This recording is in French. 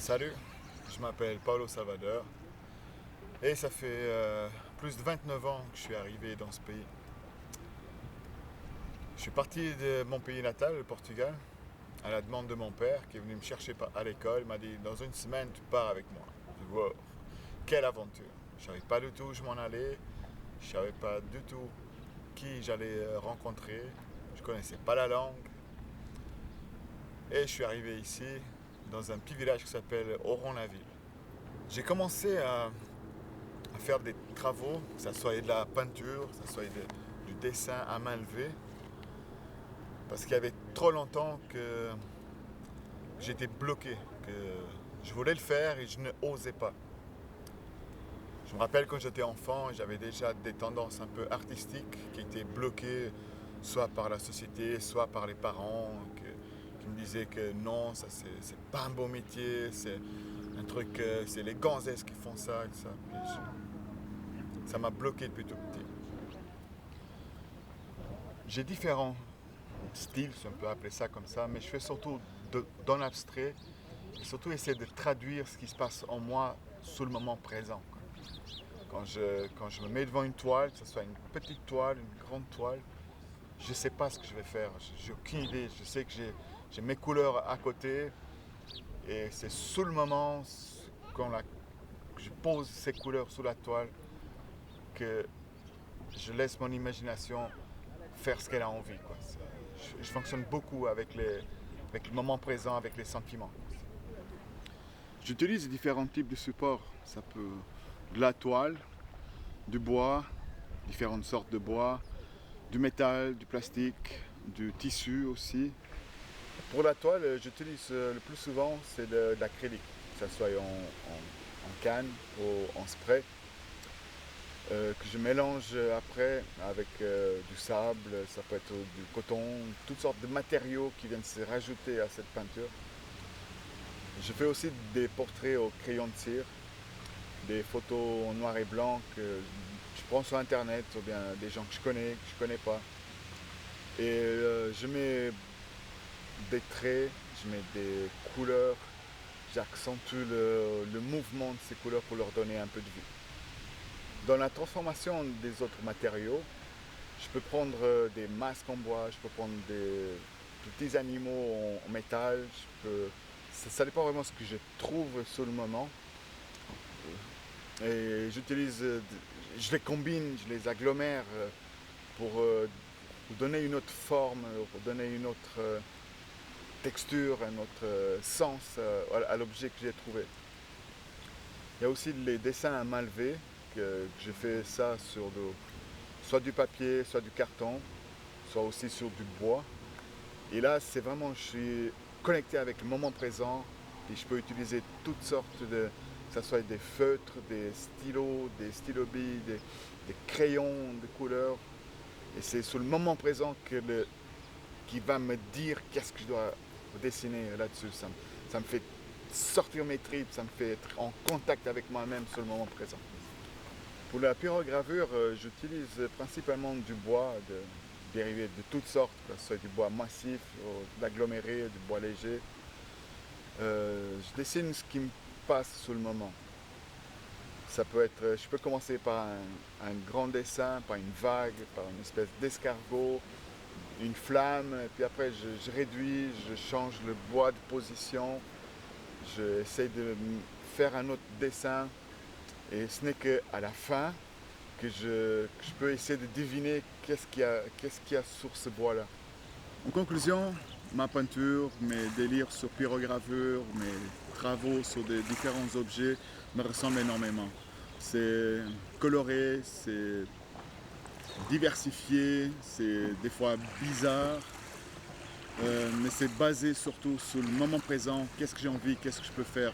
Salut, je m'appelle Paulo Salvador et ça fait plus de 29 ans que je suis arrivé dans ce pays. Je suis parti de mon pays natal, le Portugal, à la demande de mon père qui est venu me chercher à l'école. Il m'a dit dans une semaine tu pars avec moi. Je dis, wow, quelle aventure! Je ne savais pas du tout où je m'en allais, je ne savais pas du tout qui j'allais rencontrer, je ne connaissais pas la langue. Et je suis arrivé ici dans un petit village qui s'appelle Oron-la-Ville. J'ai commencé à faire des travaux, que ce soit de la peinture, que ce soit du dessin à main levée, parce qu'il y avait trop longtemps que j'étais bloqué, que je voulais le faire et je ne osais pas. Je me rappelle quand j'étais enfant, j'avais déjà des tendances un peu artistiques qui étaient bloquées soit par la société, soit par les parents qui me disaient que non, ça c'est pas un beau métier, c'est un truc, c'est les gonzesses qui font ça et ça. Ça m'a bloqué depuis tout petit. J'ai différents styles, si on peut appeler ça comme ça, mais je fais surtout dans l'abstrait et surtout essayer de traduire ce qui se passe en moi sous le moment présent. Quand je me mets devant une toile, que ce soit une petite toile, une grande toile, je ne sais pas ce que je vais faire, j'ai aucune idée. Je sais que j'ai mes couleurs à côté et c'est sous le moment, quand je pose ces couleurs sous la toile, que je laisse mon imagination faire ce qu'elle a envie. Quoi. Je fonctionne beaucoup avec le moment présent, avec les sentiments. J'utilise différents types de supports. Ça peut de la toile, du bois, différentes sortes de bois, du métal, du plastique, du tissu aussi. Pour la toile, j'utilise le plus souvent c'est de l'acrylique, que ce soit en canne ou en spray. Que je mélange après avec du sable, ça peut être du coton, toutes sortes de matériaux qui viennent se rajouter à cette peinture. Je fais aussi des portraits au crayon de cire, des photos en noir et blanc que je prends sur internet ou bien des gens que je connais pas. Et je mets des traits, je mets des couleurs, j'accentue le mouvement de ces couleurs pour leur donner un peu de vie. Dans la transformation des autres matériaux, je peux prendre des masques en bois, je peux prendre des petits animaux en métal, ça dépend vraiment de ce que je trouve sur le moment. Et je les combine, je les agglomère pour donner une autre forme, pour donner une autre texture, un autre sens à l'objet que j'ai trouvé. Il y a aussi les dessins à main levée, que je fais ça sur soit du papier, soit du carton, soit aussi sur du bois. Et là, c'est vraiment, je suis connecté avec le moment présent et je peux utiliser toutes sortes que ce soit des feutres, des stylos, des stylobilles, des crayons de couleur. Et c'est sur le moment présent qui va me dire qu'est-ce que je dois dessiner là-dessus. Ça me fait sortir mes tripes, ça me fait être en contact avec moi-même sur le moment présent. Pour la pyrogravure, j'utilise principalement du bois dérivé de toutes sortes, que ce soit du bois massif, de l'aggloméré, du bois léger. Je dessine ce qui me passe sur le moment. Ça peut être, je peux commencer par un grand dessin, par une vague, par une espèce d'escargot, une flamme, et puis après je réduis, je change le bois de position, j'essaie de faire un autre dessin, et ce n'est qu'à la fin que je peux essayer de deviner qu'est-ce qu'il y a sur ce bois-là. En conclusion, ma peinture, mes délires sur pyrogravure, mes travaux sur des différents objets me ressemblent énormément. C'est coloré, c'est diversifié, c'est des fois bizarre, mais c'est basé surtout sur le moment présent, qu'est-ce que j'ai envie, qu'est-ce que je peux faire